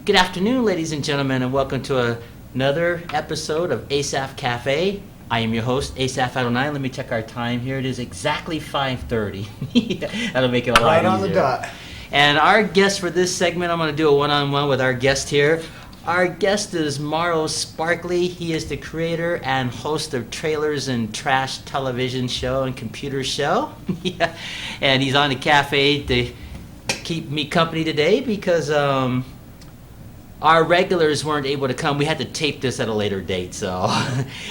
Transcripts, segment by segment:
Good afternoon, ladies and gentlemen, and welcome to another episode of Asaph Cafe. I am your host, Asaph Adonai. Let me check our time here. It is exactly 5:30. That'll make it a lot easier. Right on the dot. And our guest for this segment, I'm going to do a one-on-one with our guest here. Our guest is Marles Sparley. He is the creator and host of Trailers and Trash television show and computer show. Yeah. And he's on the cafe to keep me company today because our regulars weren't able to come. We had to tape this at a later date, so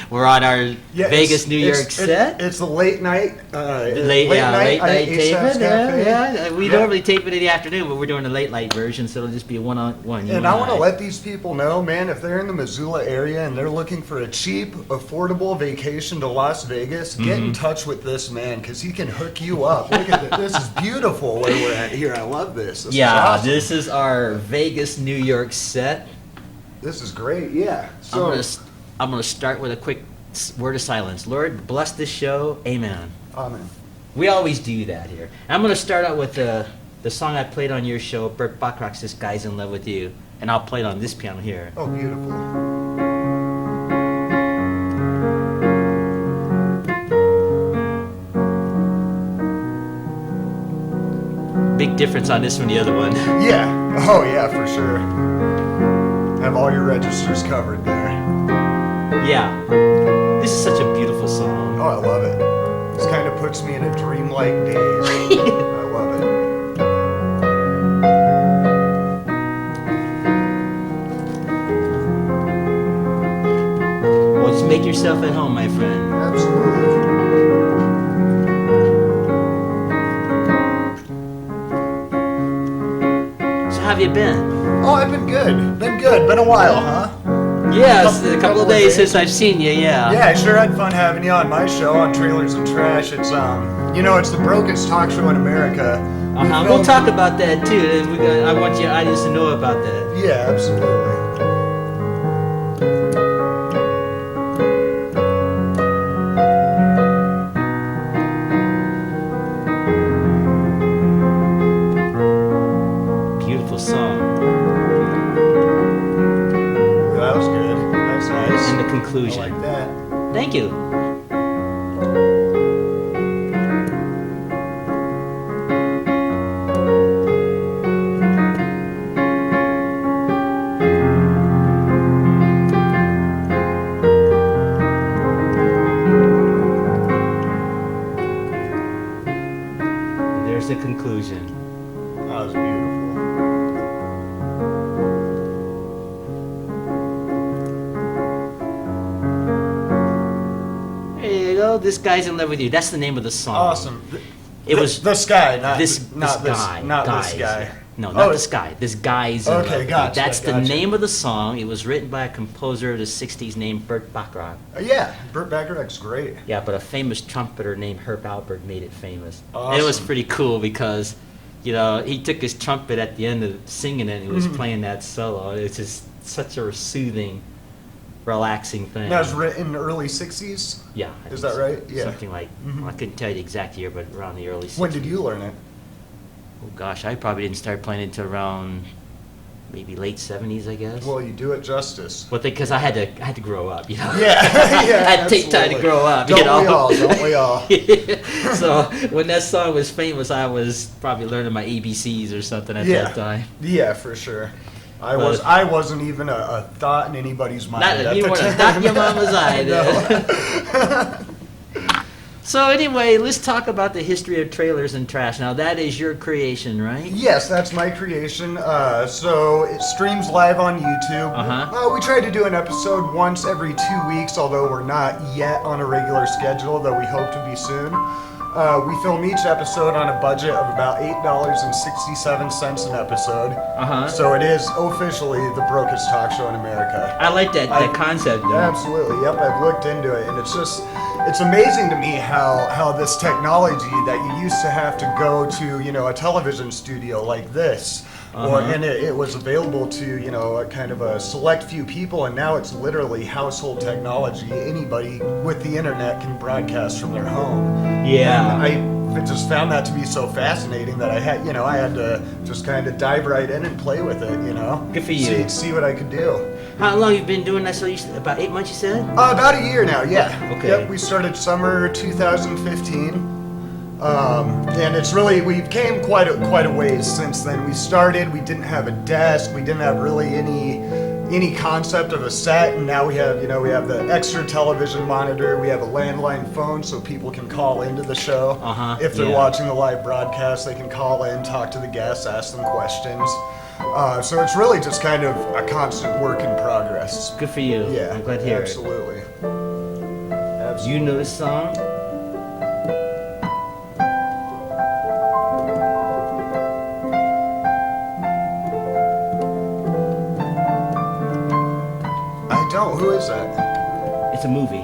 we're on our Vegas, New York set. It's a late night. Late night taping. Yeah. We Yeah. normally tape it in the afternoon, but we're doing a late night version, so it'll just be a one-on-one. And I want to let these people know, man, if they're in the Missoula area and they're looking for a cheap, affordable vacation to Las Vegas, get in touch with this man because he can hook you up. Look at this. This is beautiful where we're at here. I love this. This is awesome. This is our Vegas, New York set. This is great. Yeah. So I'm gonna start with a quick word of silence. Lord, bless this show. Amen. Amen. We always do that here. I'm gonna start out with the song I played on your show, Burt Bacharach's "This Guy's in Love with You," and I'll play it on this piano here. Oh, beautiful. Big difference on this one, the other one. Yeah. Oh, yeah, for sure. Have all your registers covered there. Yeah. This is such a beautiful song. Oh, I love it. This kind of puts me in a dreamlike daze. I love it. Well, just make yourself at home, my friend. Absolutely. So how have you been? Oh, I've been good. Been a while, huh? Yes, a couple of days since I've seen you, yeah. Yeah, I sure had fun having you on my show on Trailers and Trash. It's it's the brokest talk show in America. We'll talk about that too. I want your audience to know about that. Yeah, absolutely. Beautiful song. That was good. That's nice. And the conclusion. I like that. Thank you. There's the conclusion. That was beautiful. There you go. This Guy's in Love with You. That's the name of the song. Awesome. It was this guy, not this guy. No, not this guy. This Guy's in Love with You. Gotcha. That's the name of the song. It was written by a composer of the 60s named Burt Bacharach. Yeah, Burt Bacharach's great. Yeah, but a famous trumpeter named Herb Alpert made it famous. Awesome. And it was pretty cool because, he took his trumpet at the end of singing it and he was playing that solo. It's just such a soothing, relaxing thing. That was written in the early 60s? Yeah. I Is think that right? Yeah. Something like, well, I couldn't tell you the exact year, but around the early 60s. When did you learn it? Oh gosh, I probably didn't start playing until around maybe late 70s, I guess. Well, you do it justice. Well, because I had to grow up, Yeah, I had to take time to absolutely. grow up, Don't we all? So when that song was famous, I was probably learning my ABCs or something at that time. Yeah, for sure. I wasn't even a thought in anybody's mind. You weren't a thought in your mama's eye there. So anyway, let's talk about the history of Trailers and Trash. Now that is your creation, right? Yes, that's my creation. So it streams live on YouTube. We try to do an episode once every 2 weeks, although we're not yet on a regular schedule, though we hope to be soon. We film each episode on a budget of about $8.67 an episode. So it is officially the brokest talk show in America. I like that concept, though. Absolutely. Yep, I've looked into it, and it's amazing to me how this technology that you used to have to go to, a television studio like this, and it was available to, a kind of a select few people, and now it's literally household technology. Anybody with the internet can broadcast from their home. Yeah. And I just found that to be so fascinating that I had to just kind of dive right in and play with it, Good for you. See what I could do. How long you been doing that? So about 8 months, you said? About a year now, yeah. Okay. Yep, we started summer 2015. And it's really, we've came quite a ways since then. We started, we didn't have a desk, we didn't have really any concept of a set, and now we have the extra television monitor, we have a landline phone so people can call into the show. If they're watching the live broadcast, they can call in, talk to the guests, ask them questions. So it's really just kind of a constant work in progress. Good for you. Yeah, I'm glad to hear absolutely. it. You know this song? No, who is that? It's a movie.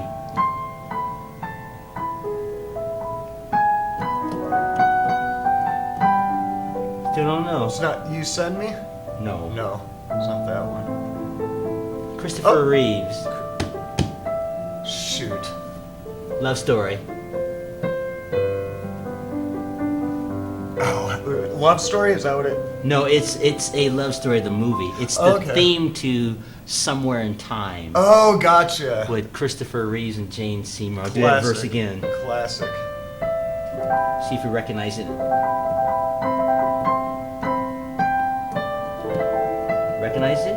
Still don't know. It's not You Send Me? No. No, it's not that one. Christopher Reeves. Shoot. Love Story. Oh, Love Story? Is that what it? No, it's a love story, the movie. It's the theme to Somewhere in Time. Oh, gotcha. With Christopher Reeves and Jane Seymour. I'll do that verse again. Classic. See if you recognize it. Recognize it?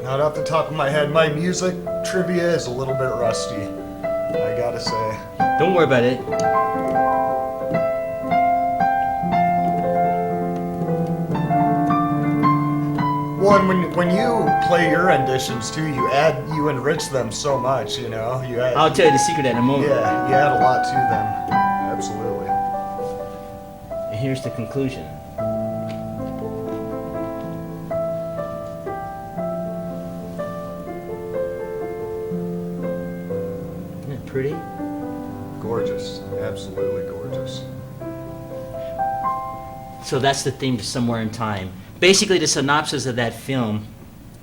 Not off the top of my head. My music trivia is a little bit rusty, I gotta say. Don't worry about it. Well, and when you play your renditions too, you enrich them so much, you add, I'll tell you the secret in a moment. Yeah, you add a lot to them. Absolutely. And here's the conclusion. Isn't it pretty? Gorgeous. Absolutely gorgeous. So that's the theme to Somewhere in Time. Basically, the synopsis of that film,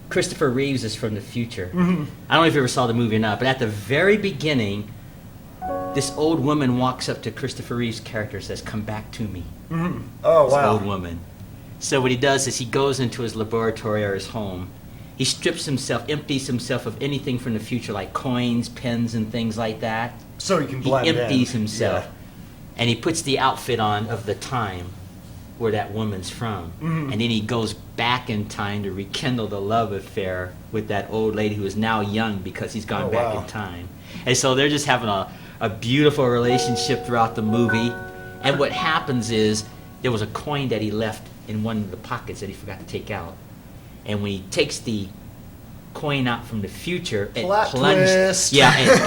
Christopher Reeves is from the future. Mm-hmm. I don't know if you ever saw the movie or not, but at the very beginning, this old woman walks up to Christopher Reeves' character and says, "Come back to me." Mm-hmm. Oh, this wow. old woman. So what he does is he goes into his laboratory or his home. He strips himself, empties himself of anything from the future, like coins, pens, and things like that. So he can blend in. He empties himself. Yeah. And he puts the outfit on of the time where that woman's from. Mm-hmm. And then he goes back in time to rekindle the love affair with that old lady who is now young because he's gone back in time. And so they're just having a beautiful relationship throughout the movie. And what happens is there was a coin that he left in one of the pockets that he forgot to take out. And when he takes the coin out from the future, it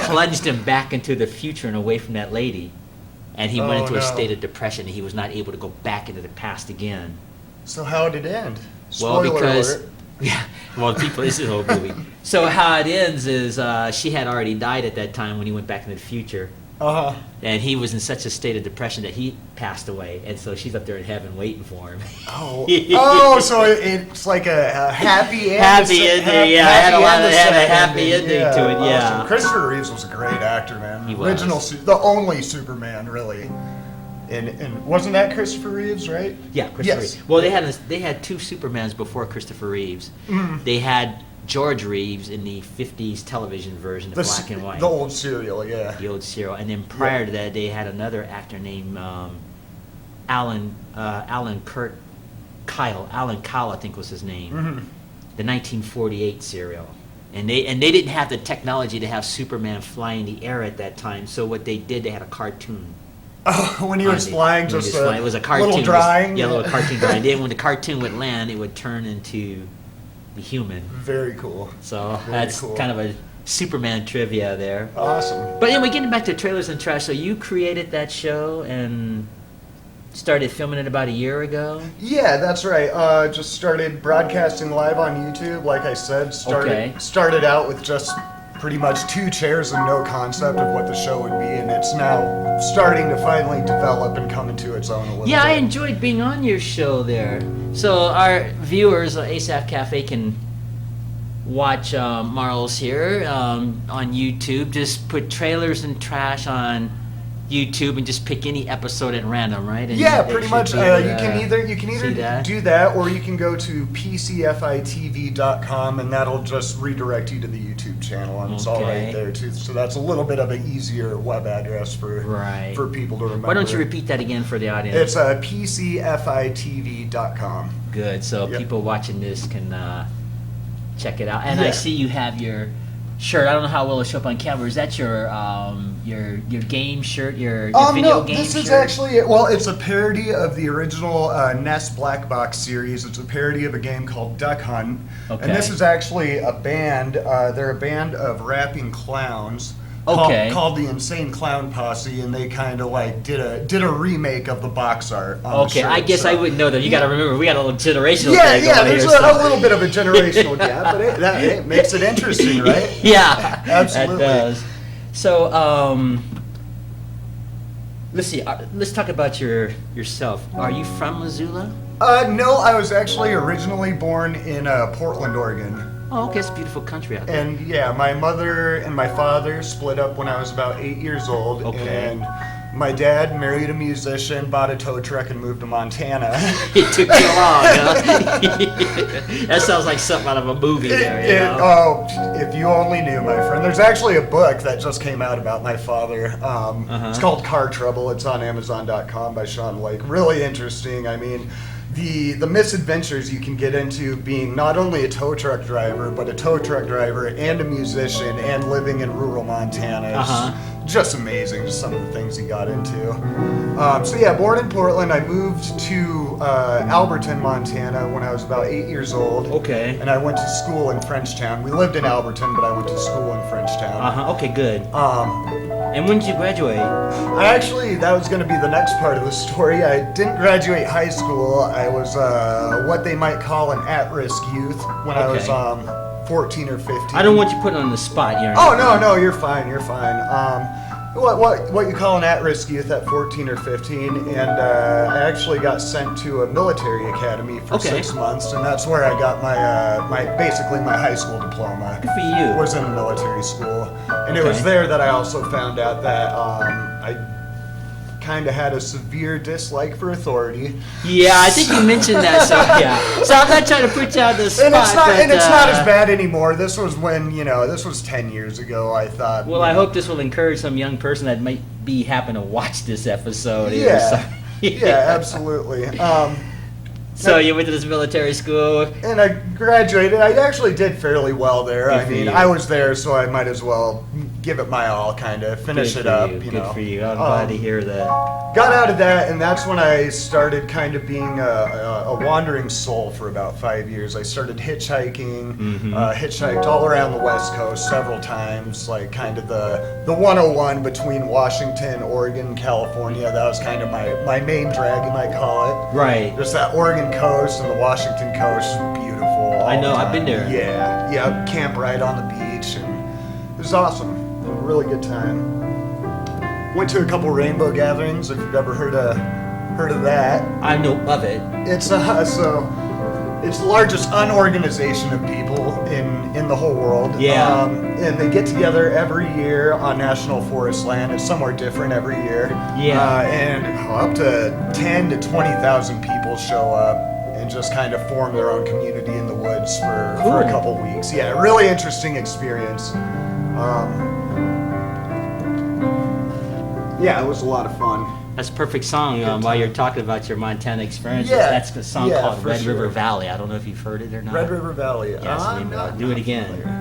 plunged him back into the future and away from that lady. And he went into a state of depression, and he was not able to go back into the past again. So how did it end? Well, because this is a whole movie. So how it ends is she had already died at that time when he went back into the future. And he was in such a state of depression that he passed away, and so she's up there in heaven waiting for him. So it's like a happy end. Happy ending, yeah. Had a happy ending to it, yeah. Awesome. Christopher Reeves was a great actor, man. He was. The only Superman, really. And wasn't that Christopher Reeves, right? Yeah, Christopher Reeves. Well, they had two Supermans before Christopher Reeves. Mm. They had George Reeves in the 50s television version, the black and white. The old serial, yeah. The old serial. And then prior to that, they had another actor named Alan Kyle, I think was his name. Mm-hmm. The 1948 serial. And they didn't have the technology to have Superman fly in the air at that time, so what they did, they had a cartoon. Oh, when he was flying, it was a cartoon. Little drawing? A little cartoon drawing. Then when the cartoon would land, it would turn into the human. Very cool. So that's kind of a Superman trivia there. Awesome. But anyway, getting back to Trailers and Trash, so you created that show and started filming it about a year ago? Yeah, that's right. Just started broadcasting live on YouTube, like I said. Started out with just pretty much 2 chairs and no concept of what the show would be, and it's now starting to finally develop and come into its own a little bit. Yeah, I enjoyed being on your show there. So our viewers at Asaph Cafe can watch Marles here on YouTube. Just put Trailers and Trash on YouTube and just pick any episode at random, right? And yeah, they pretty should much. be You able can to either do that, or you can go to pcfitv.com, and that'll just redirect you to the YouTube channel, and it's all Okay. right there too. So that's a little bit of an easier web address for Right. people to remember. Why don't you repeat that again for the audience? It's pcfitv.com. Good. So Yep. people watching this can check it out. And I Yeah. see you have your shirt. I don't know how well it'll show up on camera. Is that your game shirt? Your video No, game this shirt? is actually, well, it's a parody of the original NES Black Box series. It's a parody of a game called Duck Hunt. Okay. And this is actually a band. They're a band of rapping clowns. Okay. Called the Insane Clown Posse, and they kind of like did a remake of the box art. On the Okay, shirt, I guess so. I wouldn't know that. You got to remember, we got a little generational Yeah, thing yeah. going There's here, so- a little bit of a generational gap, but it makes it interesting, right? Yeah, Absolutely. That does. So, let's see. Let's talk about yourself. Are you from Missoula? No, I was actually originally born in Portland, Oregon. Oh, okay, it's a beautiful country out there. And yeah, my mother and my father split up when I was about 8 years old. Okay. And my dad married a musician, bought a tow truck, and moved to Montana. It took too long, huh? That sounds like something out of a movie there, you know? Oh, if you only knew, my friend. There's actually a book that just came out about my father. It's called Car Trouble. It's on Amazon.com by Sean Lake. Really interesting. I mean, the misadventures you can get into being not only a tow truck driver, but a tow truck driver and a musician and living in rural Montana. It's just amazing, just some of the things he got into. So yeah, born in Portland. I moved to Alberton, Montana when I was about 8 years old. Okay. And I went to school in Frenchtown. We lived in Alberton, but I went to school in Frenchtown. Okay, good. And when did you graduate? That was going to be the next part of the story. I didn't graduate high school. I was what they might call an at-risk youth when I was 14 or 15. I don't want you put on the spot here. Oh, no, you're fine, you're fine. What you call an at-risk youth at 14 or 15, and I actually got sent to a military academy for 6 months, and that's where I got my basically my high school diploma. Good for you. Was in a military school, and it was there that I also found out that I kind of had a severe dislike for authority. Yeah, I think you mentioned that. So yeah. So I'm not trying to put you on the spot. And it's not as bad anymore. This was when, this was 10 years ago, I thought. Well, I hope this will encourage some young person that might be happen to watch this episode. Yeah, yeah, absolutely. So you went to this military school? And I graduated. I actually did fairly well there. Good for you. I was there, so I might as well give it my all, kind of finish it up. Good for you. I'm glad to hear that. Got out of that, and that's when I started kind of being a wandering soul for about 5 years. I started hitchhiking, hitchhiked all around the West Coast several times, like kind of the 101 between Washington, Oregon, California. That was kind of my main drag, you might call it. Right. Just that Oregon coast and the Washington coast is beautiful. I know, I've been there. Yeah, camp right on the beach, and it was awesome. A really good time. Went to a couple rainbow gatherings, if you've ever heard of that. I know of it. It's it's the largest unorganization of people in the whole world. Yeah. And they get together every year on national forest land. It's somewhere different every year. Yeah. And up to 10 to 20,000 people show up and just kind of form their own community in the woods for a couple weeks. Yeah, really interesting experience. Yeah, it was a lot of fun. That's a perfect song while you're talking about your Montana experiences. Yeah, That's a song called for Red sure. River Valley. I don't know if you've heard it or not. Red River Valley. Yes, Not do it again. familiar.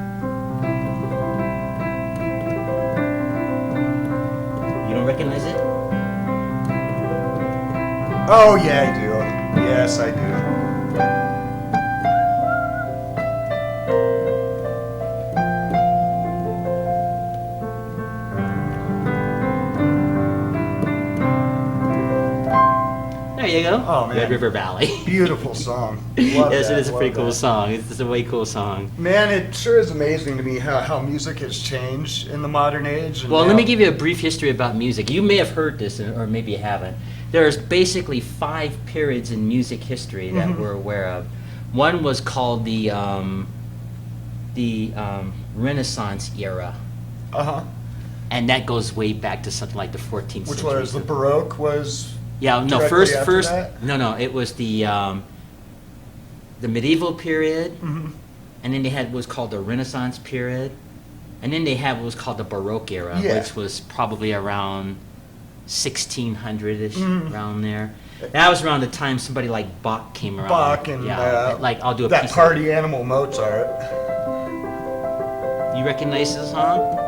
You don't recognize it? Oh, yeah, I do. Yes, I do. There you go. Oh, man. Red River Valley. Beautiful song. Love Yes, that, it is a love pretty cool that. song. It's a way cool song. Man, it sure is amazing to me how music has changed in the modern age. And Well, let how- me give you a brief history about music. You may have heard this, or maybe you haven't. There's basically 5 periods in music history that we're aware of. One was called the Renaissance era, Uh-huh. and that goes way back to something like the 14th Which century. was the Baroque was. Yeah, no, directly after first, that? no, it was the medieval period, and then they had what was called the Renaissance period, and then they had what was called the Baroque era, which was probably around 1600-ish, around there. That was around the time somebody like Bach came around. Bach and like I'll do a that piece party animal Mozart. You recognize this song?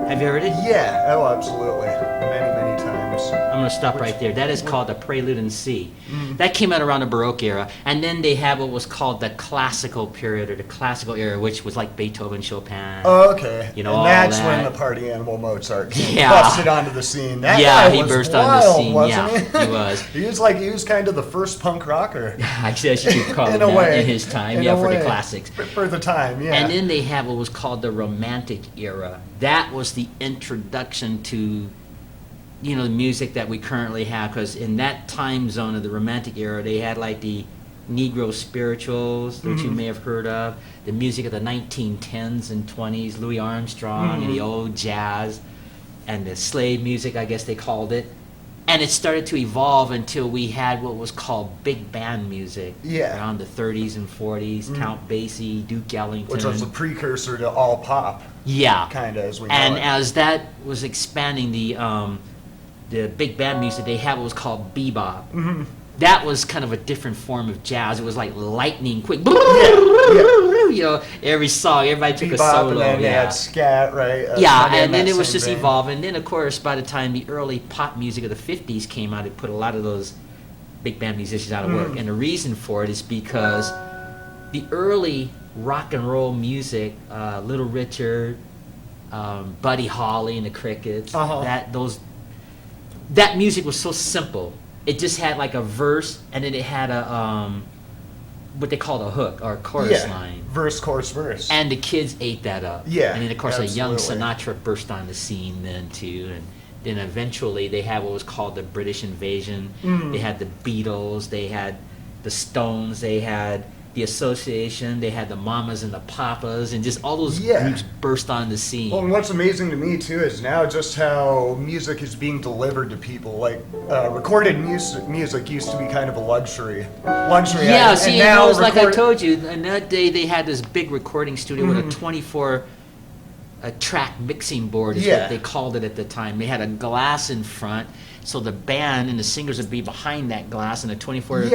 Have you heard it? Yeah, oh, absolutely. Many times. I'm going to stop right there. That is called the Prelude in C. That came out around the Baroque era. And then they have what was called the classical period, or the classical era, which was like Beethoven, Chopin. Oh, okay. You know, and all that's that. when the party animal Mozart Yeah. busted onto the scene. That Yeah, guy he was burst wild, onto the scene. wasn't Yeah, he was. He was kind of the first punk rocker. I guess you could call In it a that way. in his time. In Yeah, a for the way. classics. For the time, yeah. And then they have what was called the Romantic era. That was the introduction to, you know, the music that we currently have, because in that time zone of the Romantic era, they had like the Negro spirituals, which you may have heard of, the music of the 1910s and 20s, Louis Armstrong and the old jazz, and the slave music, I guess they called it. And it started to evolve until we had what was called big band music around the 30s and 40s, Count Basie, Duke Ellington. Which was the precursor to all pop. Yeah. Kind of, as we know And it. as that was expanding the big band music, they had what was called bebop. That was kind of a different form of jazz. It was like lightning quick. You know, every song, everybody took a Bebop, solo. and then they had scat, right? Yeah, Kinda in and then that it was same just vein. evolving. And then, of course, by the time the early pop music of the 50s came out, it put a lot of those big band musicians out of work. And the reason for it is because the early rock and roll music, Little Richard, Buddy Holly and the Crickets, that music was so simple. It just had like a verse, and then it had a what they called a hook or a chorus line. Verse, chorus, verse. And the kids ate that up. Yeah, And then, of course, a young absolutely. Sinatra burst on the scene then, too. And then eventually they had what was called the British Invasion. They had the Beatles. They had the Stones. They had the Association. They had the Mamas and the Papas. And just all those groups burst on the scene. Well, and what's amazing to me, too, is now just how music is being delivered to people. Like, recorded music used to be kind of a luxury. Yeah, item, see, and you now know, it's like I told you, in that day they had this big recording studio with a 24 track mixing board is what they called it at the time. They had a glass in front, so the band and the singers would be behind that glass, and a 24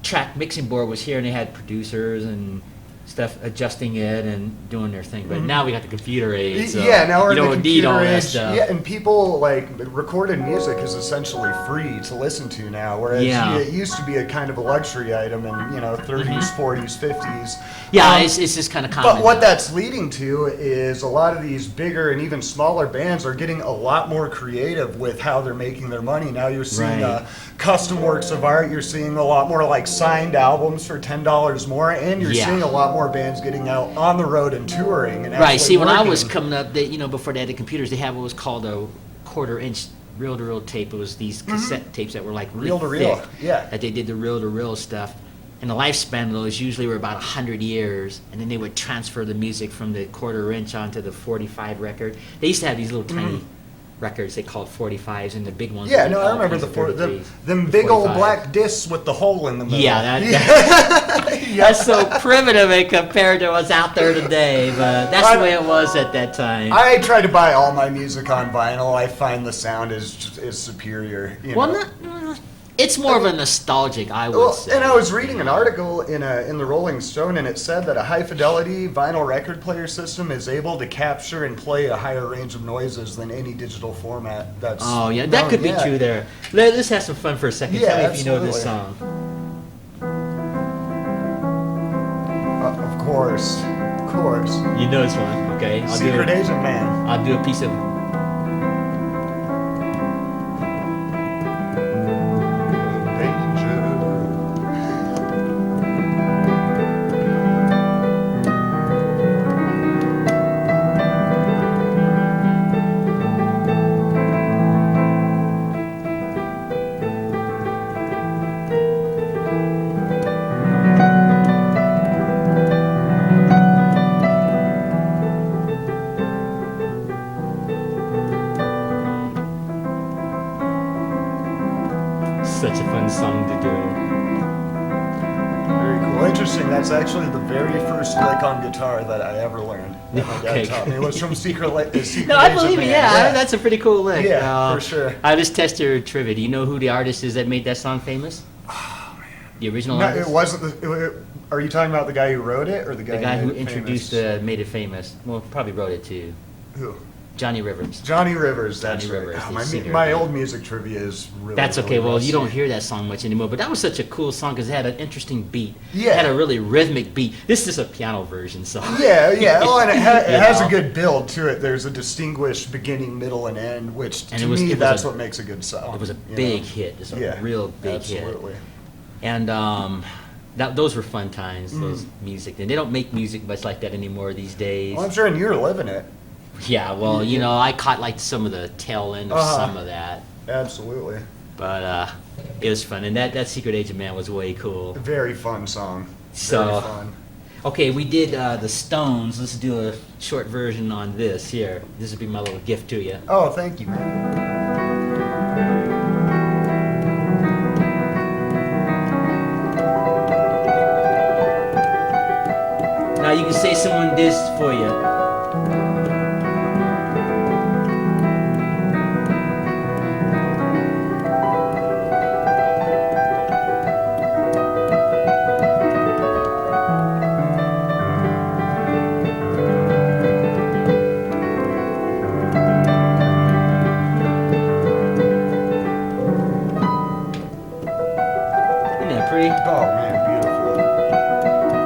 track mixing board was here, and they had producers and stuff adjusting it and doing their thing. But now we got the computer age, so now we're you in the don't need all computer that age. stuff. Yeah, and people, like, recorded music is essentially free to listen to now, whereas it used to be a kind of a luxury item in, 30s, 40s, 50s. Yeah, it's just kind of common. But what that's leading to is a lot of these bigger and even smaller bands are getting a lot more creative with how they're making their money. Now you're seeing custom works of art. You're seeing a lot more like signed albums for $10 more, and you're seeing a lot more bands getting out on the road and touring. And Right. See, when I was working. coming up, before they had the computers, they had what was called a quarter-inch reel-to-reel tape. It was these cassette tapes that were like really Reel-to-reel, thick, that they did the reel-to-reel stuff. And the lifespan of those usually were about 100 years, and then they would transfer the music from the quarter-inch onto the 45 record. They used to have these little tiny records they called 45s, and the big ones. Yeah, were no, I all remember kinds the of 33s. them big old 45s. black discs with the hole in the middle. Yeah, that's so primitive compared to what's out there today, but that's the way it was at that time. I try to buy all my music on vinyl. I find the sound is superior. It's more of a nostalgic, I would say. And I was reading an article in the Rolling Stone, and it said that a high fidelity vinyl record player system is able to capture and play a higher range of noises than any digital format. That's that could be true there. Let's have some fun for a second. Tell me if you know this song. Of course. You know this one, okay? Secret Agent Man. I'll do a piece of. such a fun song to do. Very cool. Interesting. That's actually the very first lick on guitar that I ever learned. That my dad taught me. It was from Secret No, I Agent believe it. Man. Yeah, that's a pretty cool lick. Yeah, for sure. I just test your trivia. Do you know who the artist is that made that song famous? Oh man. The original No, artist? it wasn't. Are you talking about the guy who wrote it, or the guy? The guy who made it introduced, famous? made it famous. Well, probably wrote it too. Who? Johnny Rivers. Johnny Rivers. That's Johnny right. Rivers, Oh, the singer. my old music trivia is really. That's okay. really Well, you don't rusty. hear that song much anymore. But that was such a cool song because it had an interesting beat. Yeah. It had a really rhythmic beat. This is a piano version, so. Yeah, yeah. Oh, and it You has know? a good build to it. There's a distinguished beginning, middle, and end, which And to it was- me, it was that's a- what makes a good song. It was a you big know? hit. It's a Yeah, real big hit. absolutely. And those were fun times. Those music. And they don't make music much like that anymore these days. Well, I'm sure, and you're living it. Yeah. Well, you know, I caught like some of the tail end of some of that. Absolutely. But it was fun. And that Secret Agent Man was way cool. Very fun song. So- Very fun. Okay, we did the Stones. Let's do a short version on this here. This would be my little gift to you. Oh, thank you, man. Now you can say someone did this for you. Isn't that pretty? Oh man, beautiful.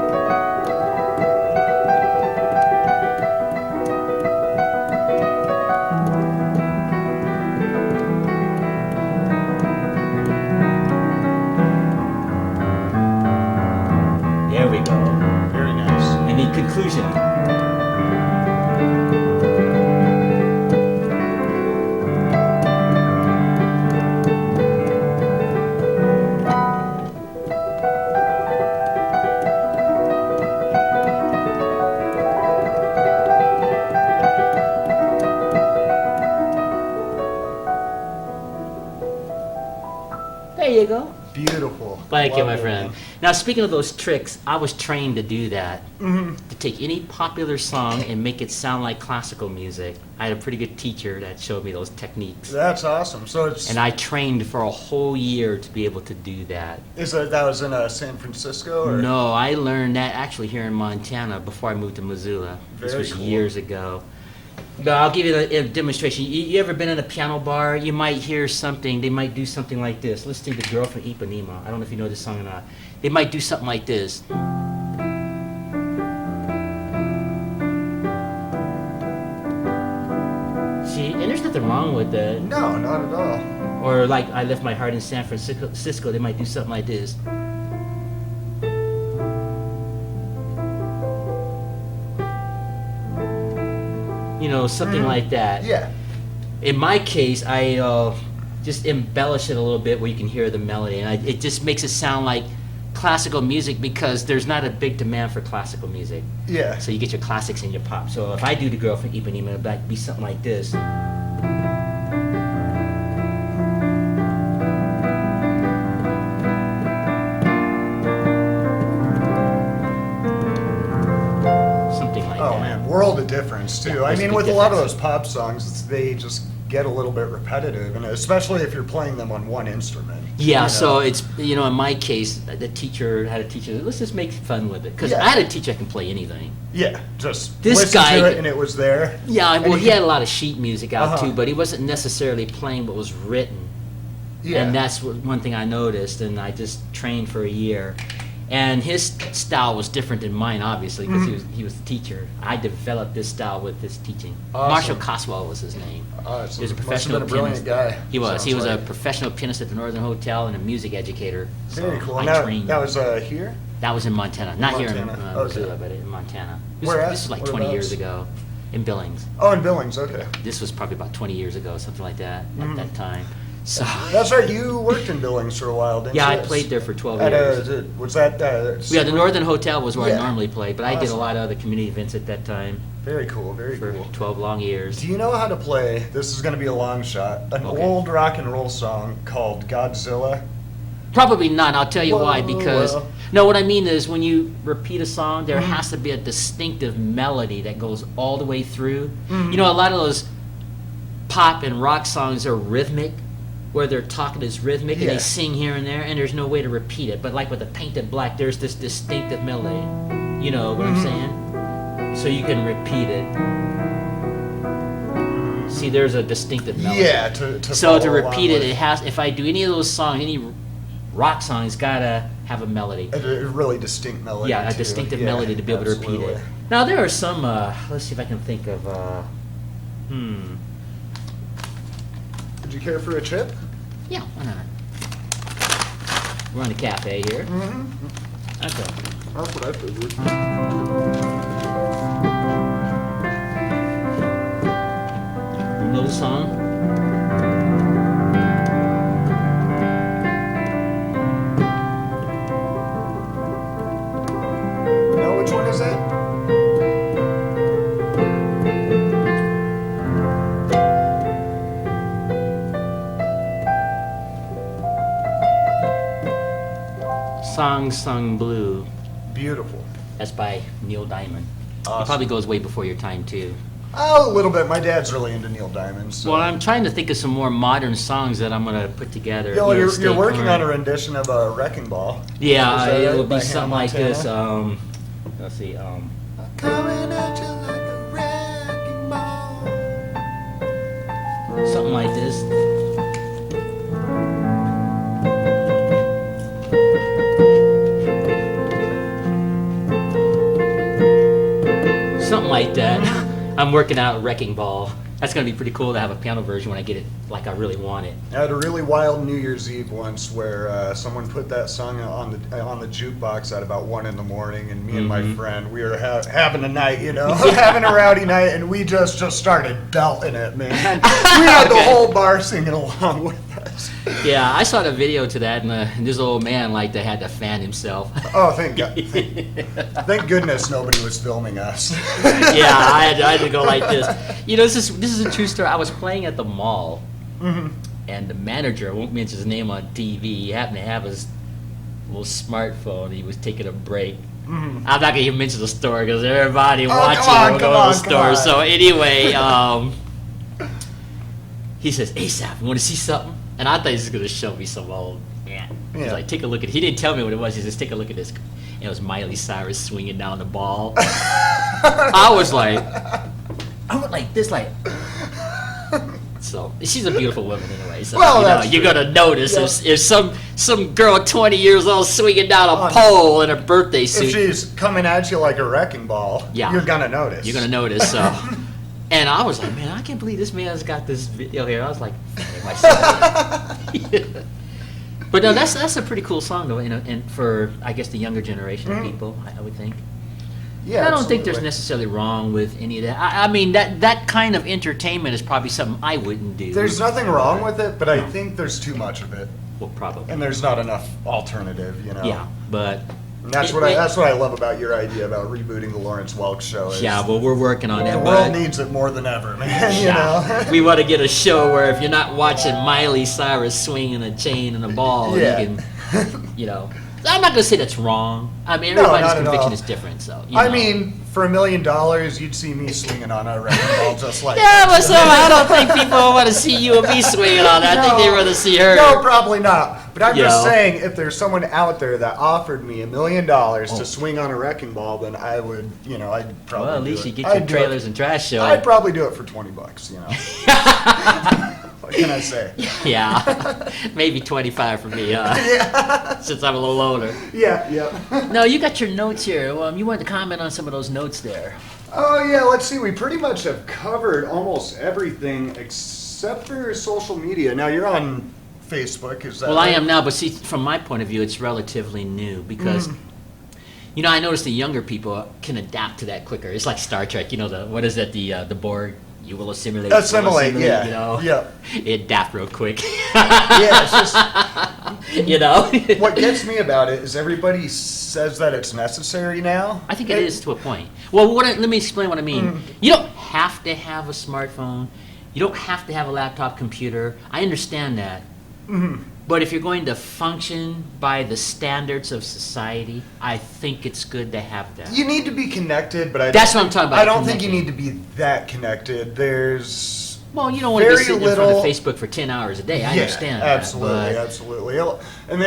There we go. Very nice. And in conclusion. There you go. Beautiful. Thank you, my Love it, friend. man. Now, speaking of those tricks, I was trained to do that. Mhm. To take any popular song and make it sound like classical music. I had a pretty good teacher that showed me those techniques. That's awesome. So it's And I trained for a whole year to be able to do that. that was in San Francisco? Or? No, I learned that actually here in Montana before I moved to Missoula. This Very was cool. years ago. But I'll give you a demonstration. You ever been in a piano bar? You might hear something. They might do something like this. Let's take the Girl from Ipanema. I don't know if you know this song or not. They might do something like this. See, and there's nothing wrong with that. No, not at all. Or like I left my heart in San Francisco. They might do something like this. You know, something like that. Yeah. In my case, I just embellish it a little bit where you can hear the melody, and it just makes it sound like classical music because there's not a big demand for classical music. Yeah. So you get your classics and your pop. So if I do the Girl from Ipanema, it'll be something like this. Something like Oh that. man, world of difference too. Yeah, I there's a mean, big with a lot of difference. those pop songs, they just get a little bit repetitive, and especially if you're playing them on one instrument. Yeah, you know? so it's, you know, in my case, the teacher had a teacher, let's just make fun with it. Because Yeah. I had a teacher that can play anything. Yeah, just This listen guy- to it and it was there. Yeah, And well, you he can- had a lot of sheet music out Uh-huh. too, but he wasn't necessarily playing what was written. Yeah. And that's one thing I noticed, and I just trained for a year. And his style was different than mine, obviously, because he was the teacher. I developed this style with his teaching. Awesome. Marshall Coswell was his name. Awesome. He was a Must have professional been a brilliant pianist. guy. He was. He sounds was like. a professional pianist at the Northern Hotel and a music educator. Very So cool. I And trained. that was here? That was in Montana, not here in Montana, okay. Missoula, but in Montana. Where at? This was like 20 years Whereabouts? ago, in Billings. Oh, in Billings, okay. This was probably about 20 years ago, something like that, at that time. So That's right, you worked in Billings for a while, didn't yeah, you? I played there for 12 At years. was that... Yeah, the Northern Hotel was where Yeah. I normally played, but I did a Awesome. lot of other community events at that time Very cool, very for cool. 12 long years. Do you know how to play, this is going to be a long shot, an Okay. old rock and roll song called Godzilla? Probably not. I'll tell you why. Because well. no, what I mean is when you repeat a song, there has to be a distinctive melody that goes all the way through. You know, a lot of those pop and rock songs are rhythmic, where they're talking is rhythmic and they sing here and there, and there's no way to repeat it. But like with the Painted Black, there's this distinctive melody. You know what I'm saying? So you can repeat it. See, there's a distinctive melody. Yeah. To repeat it, it has. If I do any of those songs, any rock song, it's gotta have a melody. A really distinct melody. Yeah, a distinctive melody to be able to repeat it. Now there are some. Let's see if I can think of. Would you care for a chip? Yeah, why not? We're on the cafe here. Okay. That's what I figured. You know the song? No, which one is that? Song Sung Blue. Beautiful. That's by Neil Diamond. Awesome. It probably goes way before your time too. Oh, a little bit. My dad's really into Neil Diamond. So. Well, I'm trying to think of some more modern songs that I'm gonna put together. Yo, you know, you're working current. on a rendition of a Wrecking Ball. Yeah, Is that it right? would be By something Hannah like this. Montana? Let's see. Coming at you like a wrecking ball. Something like this. Something like that. I'm working out Wrecking Ball. That's gonna be pretty cool to have a piano version when I get it like I really want it. I had a really wild New Year's Eve once where someone put that song on the jukebox at about 1 a.m, and me and my friend, we were having a night, you know, having a rowdy night, and we just started belting it, man. We had the whole bar singing along with us. Yeah, I saw the video to that, and this old man like they had to fan himself. Oh, thank God! Thank goodness nobody was filming us. Yeah, I had to go like this. You know, this is a true story. I was playing at the mall, and the manager, I won't mention his name on TV, he happened to have his little smartphone. He was taking a break. I'm not gonna even mention the story because everybody watching will go to the store. So anyway, he says, "Asaph, you want to see something?" And I thought he was gonna show me some old. He's like, "Take a look at." He didn't tell me what it was. He says, "Take a look at this." And it was Miley Cyrus swinging down the ball. I was like, I went like this, like. So she's a beautiful woman anyway. So Well, you're gonna notice if some girl 20 years old swinging down a pole in a birthday suit. If she's coming at you like a wrecking ball, you're gonna notice. You're gonna notice. So, and I was like, man, I can't believe this man's got this video here. I was like, myself. But no, that's a pretty cool song though, and for I guess the younger generation of people, I would think. Yeah, I don't think there's necessarily wrong with any of that. I mean, that kind of entertainment is probably something I wouldn't do. There's nothing wrong with it, but I think there's too much of it. Well, probably. And there's not enough alternative, you know. Yeah, but And that's what I love about your idea about rebooting the Lawrence Welk show. Is yeah, well, we're working on that. the world needs it more than ever, man. You know. We want to get a show where if you're not watching Miley Cyrus swinging a chain and a ball, you can, you know. I'm not going to say that's wrong. I mean, everybody's conviction is different, so. I mean, for $1 million, you'd see me swinging on a wrecking ball just like yeah, but so I don't think people want to see you and me swinging on that. I think they'd rather see her. No, probably not. But I'm just saying, if there's someone out there that offered me $1 million to swing on a wrecking ball, then I would, you know, I'd probably. Well, at least do you it. get your trailers and trash show. I'd probably do it for $20, you know. What can I say? Yeah, maybe 25 for me, yeah. Since I'm a little older. Yeah. No, you got your notes here. You wanted to comment on some of those notes there. Oh, yeah, let's see. We pretty much have covered almost everything except for social media. Now, you're on Facebook, is that Well, right? I am now, but see, from my point of view, it's relatively new because, you know, I noticed the younger people can adapt to that quicker. It's like Star Trek, you know, the Borg? You will assimilate. Yeah. You know? Yeah. It adapt real quick. Yeah, it's just... You know? What gets me about it is everybody says that it's necessary now. I think it is to a point. Well, let me explain what I mean. You don't have to have a smartphone. You don't have to have a laptop computer. I understand that. But if you're going to function by the standards of society, I think it's good to have that. You need to be connected, but That's what I'm talking about. I don't think you need to be that connected. There's Well, you don't want to be very sitting little in front of Facebook for 10 hours a day. I understand absolutely, that. absolutely. And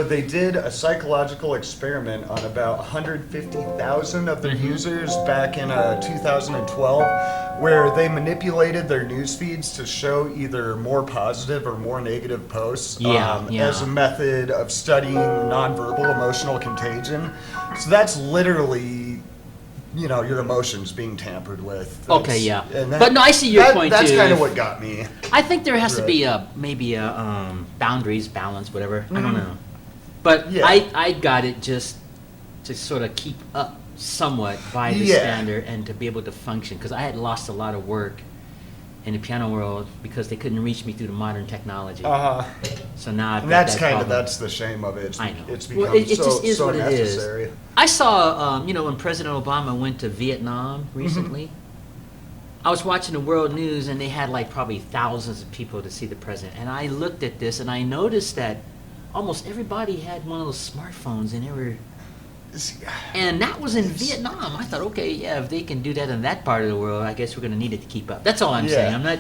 they did a psychological experiment on about 150,000 of their users back in 2012, where they manipulated their news feeds to show either more positive or more negative posts as a method of studying nonverbal emotional contagion. So that's literally, your emotions being tampered with. Okay, yeah. But no, I see your point, that's too. That's kind of what got me. I think there has to be maybe boundaries, balance, whatever. I don't know. But I got it just to sort of keep up somewhat by the standard and to be able to function. Because I had lost a lot of work in the piano world because they couldn't reach me through the modern technology. So now I've got that's the shame of it. I know. It's become it just is so what necessary. it is. I saw, when President Obama went to Vietnam recently, I was watching the world news and they had probably thousands of people to see the president. And I looked at this and I noticed that almost everybody had one of those smartphones and they were... And that was in Vietnam. I thought, okay, if they can do that in that part of the world, I guess we're going to need it to keep up. That's all I'm saying. I'm not...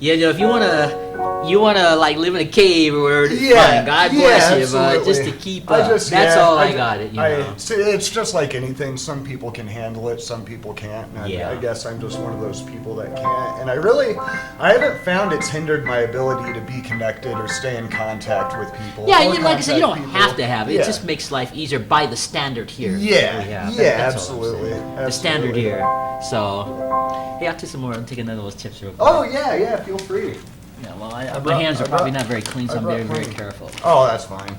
if you wanna live in a cave or whatever, fine. God bless you, absolutely. but just to keep up. That's all I got it. It's just like anything. Some people can handle it, some people can't. And I guess I'm just one of those people that can't. And I haven't found it's hindered my ability to be connected or stay in contact with people. Yeah, like I said, you don't have to have it. It just makes life easier by the standard here. That's absolutely. The standard here. So, hey, I'll take some more. I'll take another of those tips real quick. Oh yeah, feel free. Yeah, well, my hands are probably not very clean, so I'm very, very careful. Oh, that's fine.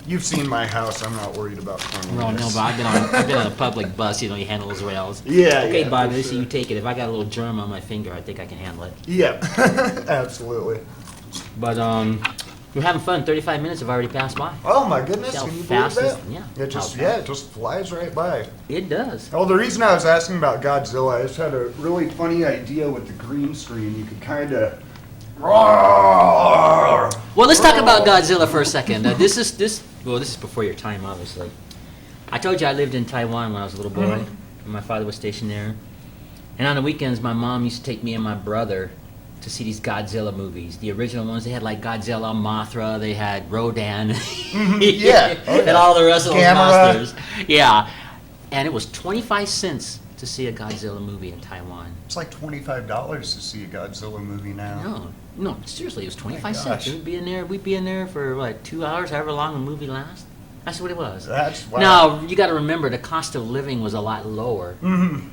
You've seen my house. I'm not worried about cleanliness. No, but I've been on a public bus. You handle those rails. Yeah. Okay, Bobby, let's see you take it. If I got a little germ on my finger, I think I can handle it. Yeah, absolutely. But we're having fun. 35 minutes have already passed by. Oh my goodness! How can you fast believe that? It just flies right by. It does. Oh, the reason I was asking about Godzilla, I just had a really funny idea with the green screen. You could kind of. Well, let's talk about Godzilla for a second. This is before your time, obviously. I told you I lived in Taiwan when I was a little boy, and my father was stationed there. And on the weekends, my mom used to take me and my brother to see these Godzilla movies. The original ones, they had Godzilla, Mothra, they had Rodan, and all the rest of those monsters. Yeah, and it was 25 cents to see a Godzilla movie in Taiwan. It's like $25 to see a Godzilla movie now. No, seriously, it was 25 cents. We'd be in there for 2 hours, however long the movie lasts. That's what it was. Wow. Now, you got to remember, the cost of living was a lot lower.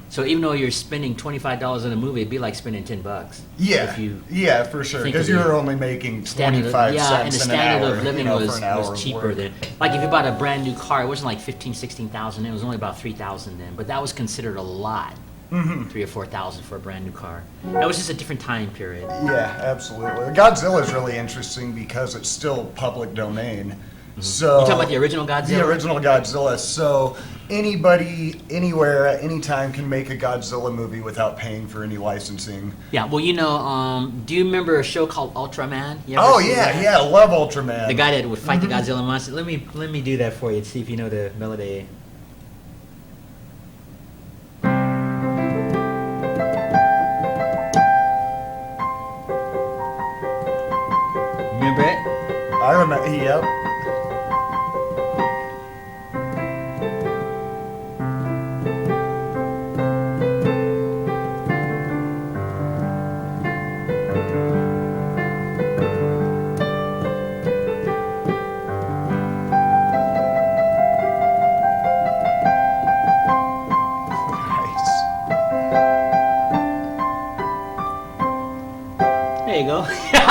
So even though you're spending $25 on a movie, it'd be like spending $10. Yeah, for sure. Because you're only making 25 cents and the standard of living was cheaper then. Like if you bought a brand new car, it wasn't like $16,000. It was only about $3,000 then. But that was considered a lot. $3,000 or $4,000 for a brand new car. That was just a different time period. Yeah, absolutely. Godzilla is really interesting because it's still public domain. So you talking about the original Godzilla? The original Godzilla. So anybody, anywhere, at any time can make a Godzilla movie without paying for any licensing. Yeah, well, do you remember a show called Ultraman? Oh yeah, I love Ultraman. The guy that would fight the Godzilla monster. Let me do that for you and see if you know the melody. Remember it? I remember. Yep.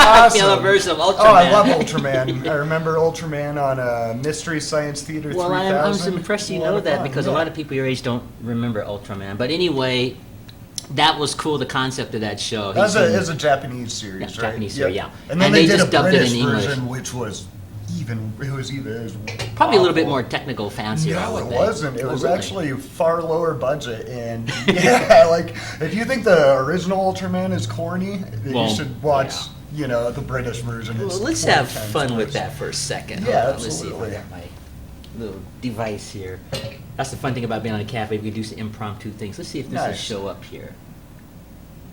Awesome. Version of Ultraman. Oh, I love Ultraman. I remember Ultraman on Mystery Science Theater 3000. Well, I'm impressed you know that because a lot of people your age don't remember Ultraman. But anyway, that was cool, the concept of that show. That was a Japanese series, right? Japanese series, yeah. And then they did just a dubbed British it in English. version, which was probably a little bit more technical, fancier. No, it wasn't. It was actually far lower budget, and if you think the original Ultraman is corny, you should watch the British version is. Well, let's 40 have times fun with worse. that for a second. Yeah, Hold on, let's see if I absolutely. got my little device here. That's the fun thing about being on a cafe. We can do some impromptu things. Let's see if this will Nice. show up here.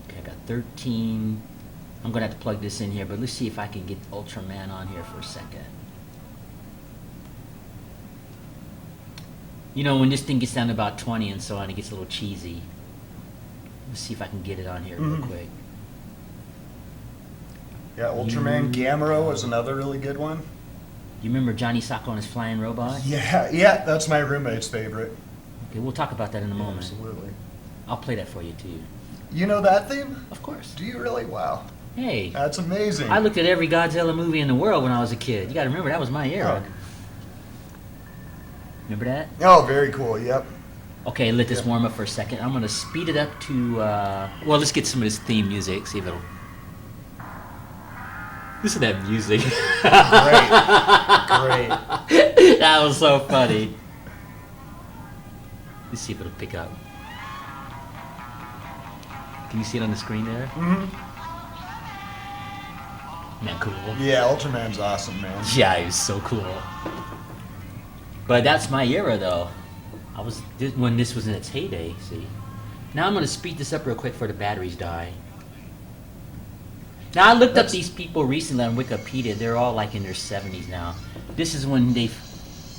Okay, I got 13. I'm going to have to plug this in here, but let's see if I can get Ultraman on here for a second. When this thing gets down to about 20 and so on, it gets a little cheesy. Let's see if I can get it on here real quick. Yeah, Ultraman Gamera was another really good one. You remember Johnny Sacco and his flying robot? Yeah, that's my roommate's favorite. Okay, we'll talk about that in a moment. Absolutely. I'll play that for you too. You know that theme? Of course. Do you really? Wow. Hey, That's amazing. I looked at every Godzilla movie in the world when I was a kid. You got to remember that was my era. Remember that? Oh, very cool. Yep. Okay, let this Yeah. warm up for a second. I'm gonna speed it up to. Well, let's get some of this theme music. See if it'll. Listen to that music. Great. That was so funny. Let's see if it'll pick up. Can you see it on the screen there? Isn't that cool? Yeah, Ultraman's awesome, man. Yeah, he was so cool. But that's my era, though. When this was in its heyday. See. Now I'm gonna speed this up real quick before the batteries die. Now I looked up these people recently on Wikipedia. They're all like in their 70s now. This is when he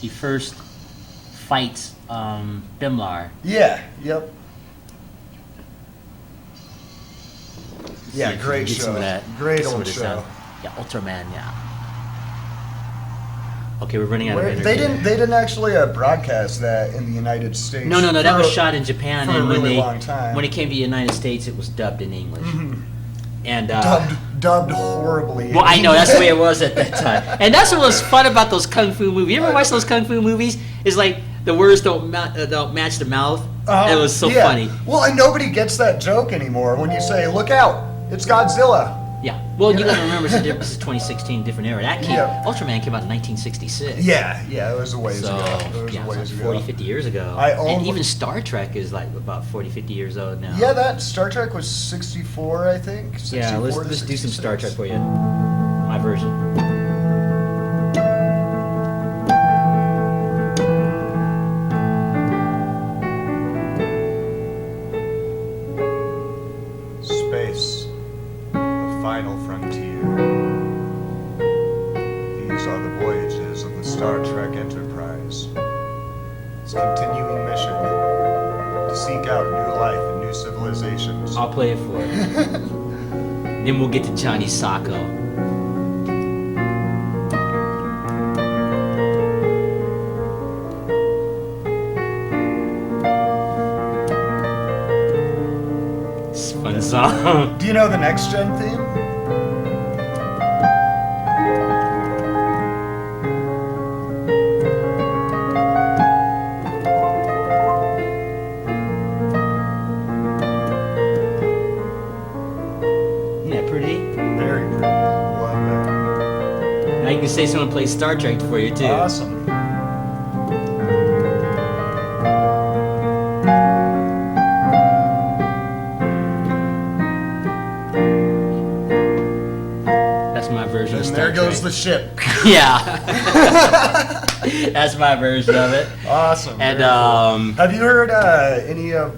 first fights Bimlar. Yeah. Yep. See Yeah, if we great can get some show. of that. Great Get some old of this show. out. Yeah, Ultraman. Yeah. Okay, we're running out of Where, energy. they didn't actually broadcast that in the United States. No, that for- was shot in Japan, for a and when really long time. when it came to the United States, it was dubbed in English. And dubbed horribly. well, I know that's the way it was at that time, and that's what was fun about those kung fu movies. You ever watch those kung fu movies? It's like the words don't match the mouth. It was so Yeah. funny. Well, and nobody gets that joke anymore when you say, "Look out, it's Godzilla." Yeah. Well, you got to remember, this is 2016, different era. Yeah. Ultraman came out in 1966. Yeah, it was a ways So, ago. It was yeah, a ways it's like ago. 40, 50 years ago. And and even Star Trek is like about 40, 50 years old now. Yeah, that Star Trek was 64, I think. Yeah, 64 let's to do some Star 66. Trek for you. My version. Space, the final frontier. These are the voyages of the Star Trek Enterprise. Its continuing mission to seek out new life and new civilizations. I'll play it for you. Then we'll get to Johnny Sacco. It's a fun song. Do you know the Next Gen theme? Isn't that pretty? Very pretty. Love that. Now you can say someone plays Star Trek for you too. Awesome. That's my version of And Star there goes Trek. the ship. Yeah. That's my version of it. Awesome. And very cool. Have you heard any of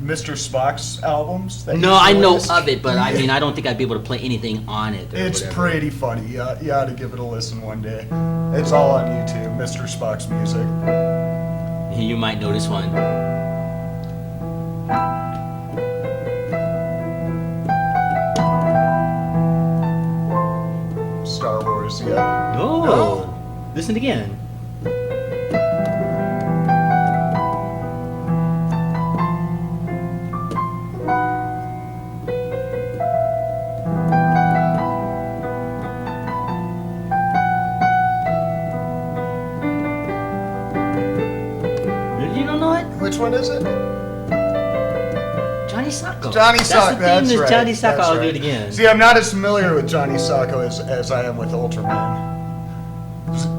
Mr. Spock's albums? that no, he's I know released? of it, but I mean, I don't think I'd be able to play anything on it. Or It's whatever. pretty funny. You ought to give it a listen one day. It's all on YouTube, Mr. Spock's music. You might know this one. Star Wars, yeah. Oh, listen again. You don't know it? Which one is it? Johnny Sacco. Johnny That's Sacco, the theme that's is right. Johnny Sacco. that's I'll do right. it again. See, I'm not as familiar with Johnny Sacco as I am with Ultraman.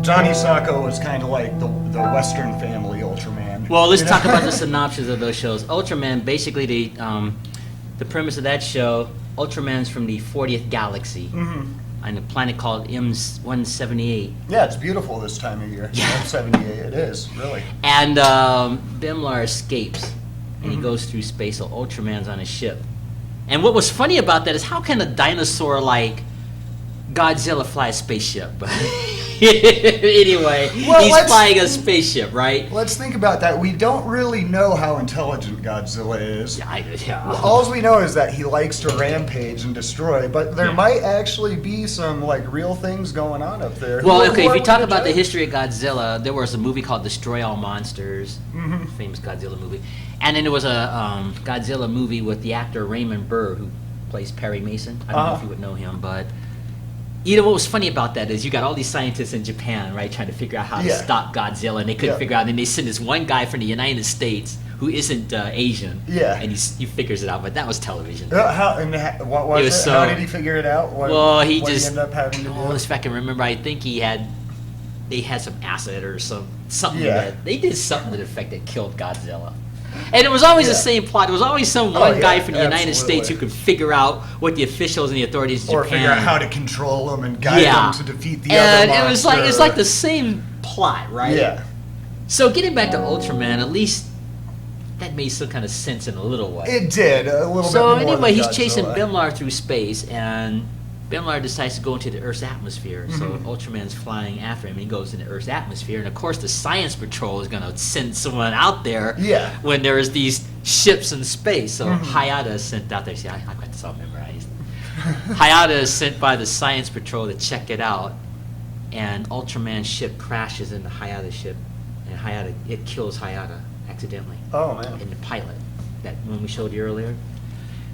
Johnny Sacco was kind of like the Western Family Ultraman. Well, let's You talk know? about the synopsis of those shows. Ultraman, basically the premise of that show Ultraman's from the 40th galaxy on a planet called M178. Yeah, it's beautiful this time of year. Yeah. M78, it is, really. And Bimlar escapes, and he goes through space, so Ultraman's on a ship. And what was funny about that is how can a dinosaur like Godzilla fly a spaceship? Anyway, he's flying a spaceship, right? Let's think about that. We don't really know how intelligent Godzilla is. Yeah. All we know is that he likes to rampage and destroy, but there might actually be some like real things going on up there. Well, okay, if you talk about the history of Godzilla, there was a movie called Destroy All Monsters, famous Godzilla movie. And then there was a Godzilla movie with the actor Raymond Burr, who plays Perry Mason. I don't know if you would know him, but you know what was funny about that is you got all these scientists in Japan, right, trying to figure out how to stop Godzilla, and they couldn't figure out. And they send this one guy from the United States who isn't Asian, and he figures it out. But that was television. What was it? So, how did he figure it out? What he ended up having to do? If I can remember, I think they had some acid or something that they did something to the effect that killed Godzilla. And it was always the same plot. There was always one guy from the United States who could figure out what the officials and the authorities in Japan... Or figure out how to control them and guide them to defeat the other monster. And it's like the same plot, right? Yeah. So getting back to Ultraman, at least that made some kind of sense in a little way. It did, a little bit more. So anyway, he's chasing Bimlar through space, and Bimlar decides to go into the Earth's atmosphere. So Ultraman's flying after him, and he goes into Earth's atmosphere. And of course, the Science Patrol is going to send someone out there when there's these ships in space. So Hayata is sent out there. See, I've got this all memorized. Hayata is sent by the Science Patrol to check it out, and Ultraman's ship crashes into Hayata's ship, and it kills Hayata accidentally. Oh man! In the pilot, that one we showed you earlier.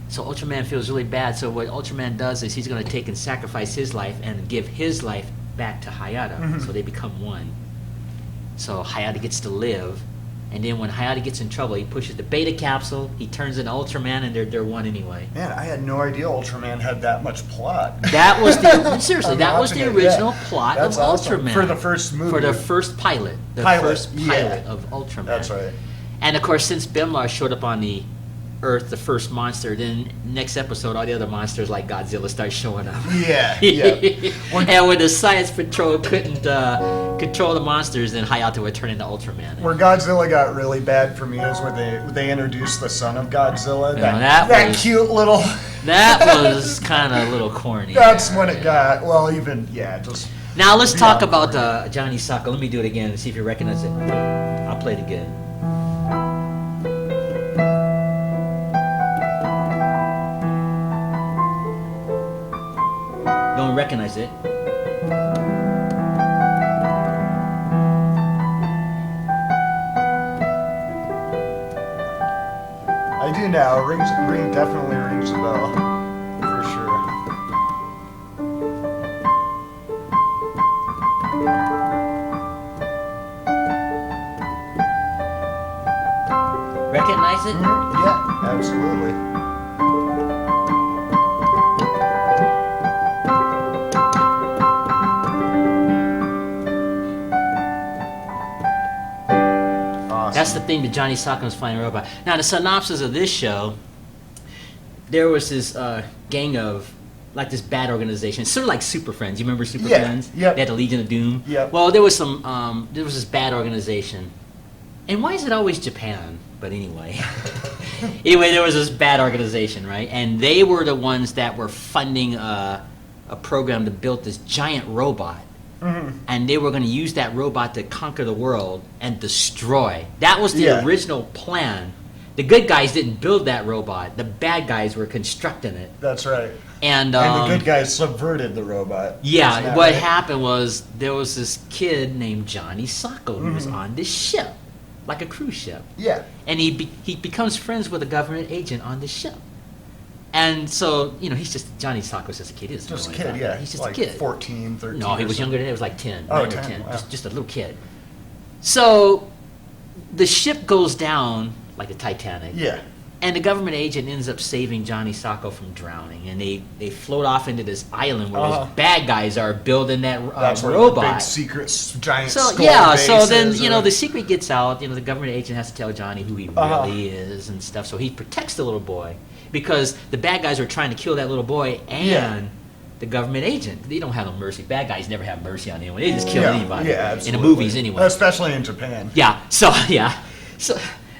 So Ultraman feels really bad. So what Ultraman does is he's going to take and sacrifice his life and give his life back to Hayata. So they become one. So Hayata gets to live. And then when Hayata gets in trouble, he pushes the beta capsule, he turns into Ultraman, and they're one anyway. Man, I had no idea Ultraman had that much plot. That was the original plot of Ultraman. For the first movie. For the first pilot. The first pilot of Ultraman. That's right. And of course, since Bimlar showed up on the Earth, the first monster, then next episode all the other monsters like Godzilla start showing up. Yeah. And when the Science Patrol couldn't control the monsters, then Hayata would turn into Ultraman. Where Godzilla got really bad for me is when they introduced the son of Godzilla. That cute little... That was kind of a little corny. That's when it got, just... Now let's talk about Johnny Sokko. Let me do it again and see if you recognize it. I'll play it again. Don't recognize it. I do now. Definitely rings a bell. For sure. Recognize it? Yeah, absolutely. That's the thing that Johnny Sokko was flying a robot. Now, the synopsis of this show, there was this gang of, like this bad organization, sort of like Super Friends. You remember Super Friends? Yeah. They had the Legion of Doom. Yeah. Well, there was this bad organization. And why is it always Japan? But anyway. There was this bad organization, right? And they were the ones that were funding a program to build this giant robot. And they were going to use that robot to conquer the world and destroy. That was the original plan. The good guys didn't build that robot. The bad guys were constructing it. That's right. And the good guys subverted the robot. Yeah, what happened was there was this kid named Johnny Sokko who was on this ship, like a cruise ship. Yeah. And he becomes friends with a government agent on the ship. And so, he's just, Johnny Sokko's just a kid. He's just a kid, yeah. He's just like a kid. 14, 13. No, he was younger than that. He was like 10. Oh, 9 or 10. Wow. Just a little kid. So, the ship goes down, like the Titanic. Yeah. And the government agent ends up saving Johnny Sokko from drowning. And they float off into this island where those bad guys are building that That's robot. Where the big secret giant so then, the secret gets out. The government agent has to tell Johnny who he really is and stuff. So he protects the little boy. because the bad guys were trying to kill that little boy and the government agent. They don't have no mercy. Bad guys never have mercy on anyone. They just kill anybody. Yeah, in the movies anyway. Especially in Japan. Yeah. So